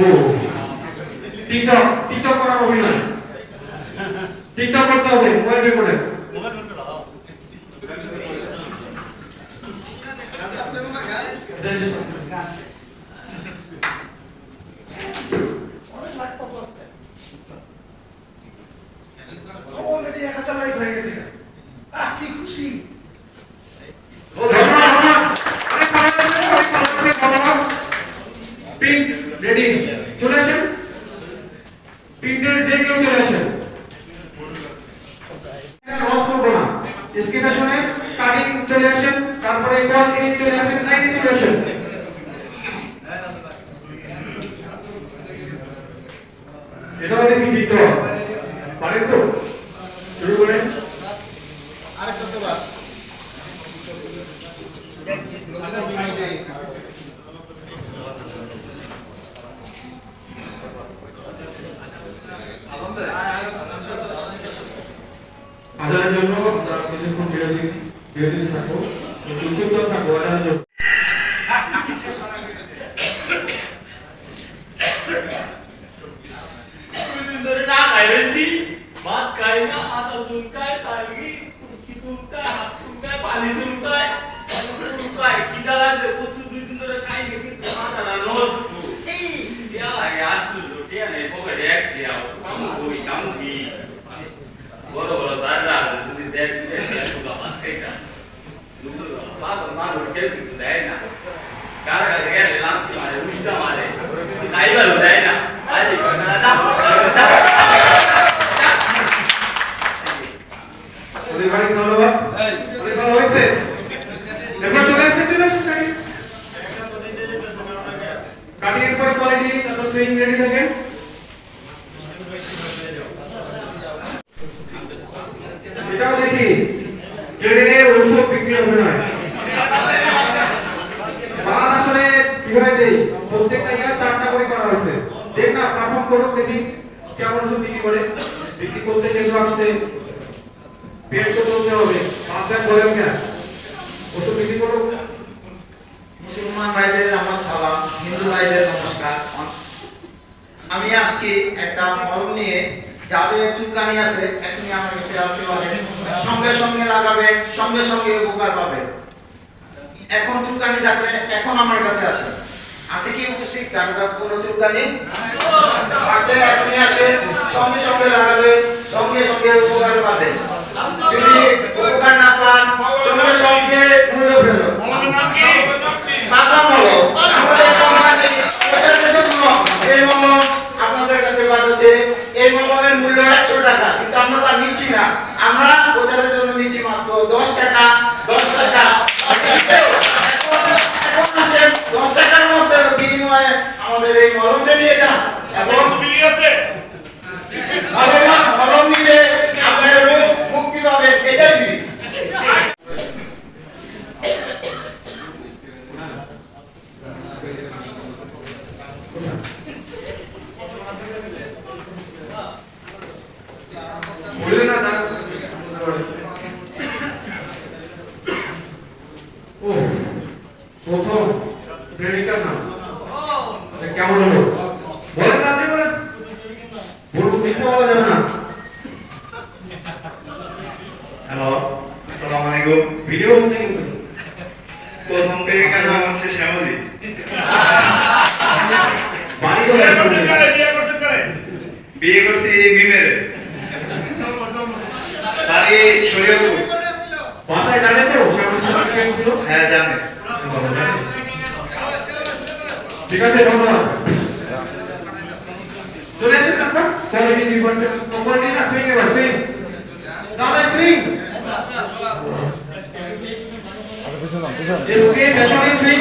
ও TikTok TikTok করা হবে না, টিকটক করতে হবে মোবাইল বের করে। অলরেডি 1000 লাইক হয়ে গেছে। কি খুশি। পিন রেডি, চলে আসেন। পিনের যে কেউ চলে আসেন। লস করবো না, স্ক্রিনে শুনে কাটিং চলে আসেন, তারপরে কল নিয়ে চলে আসেন, লাইনে চলে আসেন। এটাও দেখি টিকটক পারেন তো, শুরু করেন। আরেকটা তোলা আদানের জন্য আমরা কিছুক্ষণ বিরতি থাকবো, চুপ থাকবো আদানের জন্য। भात खाएगा आता सुनता है तालगी कुर्सी सुनता है हाथ सुनता है पानी सुनता है सुनता है किधर है कुछ भी दिन तो खाएंगे कि तुम्हारा ना रोज क्या है आज तो रोटियां नहीं पकड़ एक किया काम की बोलो बोलो दादा तुम देख तू का बात करेगा दूर बात मार के तू है ना कार का गया लाम की मारे उष्टा मारे नहीं बोल है ना आज ना ধন্যবাদ। অনেক ভালো হয়েছে। এবার চলে আসেন কাটিং এর পর কোয়ালিটি, তারপর সুইং রেডি থাকেন। এটাও দেখি ট্রেনে ঔষধ বিক্রি হবে না, বানান আসলে কিভাবে দেই, প্রত্যেকটা ইয়া 4টা করে করা হয়েছে। দেখ না পারফর্ম করুন, দেখি কেমন ওষুধ বিক্রি করে। বিক্রি করতে যেগুলো আসছে পেট তো চলতে হবে, আপনার বলেন কেন ওষুধ বিক্রি করো। মুসলমান ভাইদের আমার সালাম, হিন্দু ভাইদের নমস্কার। আমি আসছি একটা মলম নিয়ে, যাদের চুলকানি আছে এখনই আমার কাছে আসতে পারে, সঙ্গে সঙ্গে লাগাবে, সঙ্গে সঙ্গে উপকার পাবে। এখন চুলকানি থাকলে এখন আমার কাছে আসে। আছে কি উপস্থিত কারো কোনো চুলকানি থাকলে এখনই আসে, সঙ্গে সঙ্গে লাগাবে, সঙ্গে সঙ্গে উপকার পাবে। যদি উপকার না পান সঙ্গে সঙ্গে মূল্য ফেলো। এই মলম আপনাদের কাছে পাঠাচ্ছে, এই মলমের মূল্য 100 টাকা, কিন্তু আমরা তা নিচ্ছি না। আমরা প্রচারের জন্য নিচ্ছি মাত্র 10 টাকা। 10 টাকা এখন আসেন, 10 টাকার মধ্যে বিনিময়ে আমাদের এই মলমটা নিয়ে যান। এবং মলম নিলে আপনার রোগ মুক্তি পাবেন, এটাই বিলি। বলে না না ও প্রথম প্রেমিকার নাম কেমন হলো বলেন না, বলেন বলুন, মিথ্যা বলা যাবে না। হ্যালো, আসসালামু আলাইকুম। ভিডিও হচ্ছে কিন্তু প্রথম প্রেমিকার নাম হচ্ছে শ্যামলী। বাড়ি কোথায়? বিয়ে করছি মিমের বাড়ি শরীয়তপুর। বাসায় জানে তো শ্যামলী সাথে কেমন ছিল? হ্যাঁ জানে। ঠিক আছে, ধন্যবাদ। চলে আসেন তারপর কোয়ালিটি ডিপার্টমেন্ট কোয়ালিটি না সুইং এবার সুইং দাদা সুইং এসকে ফ্যাশন সুইং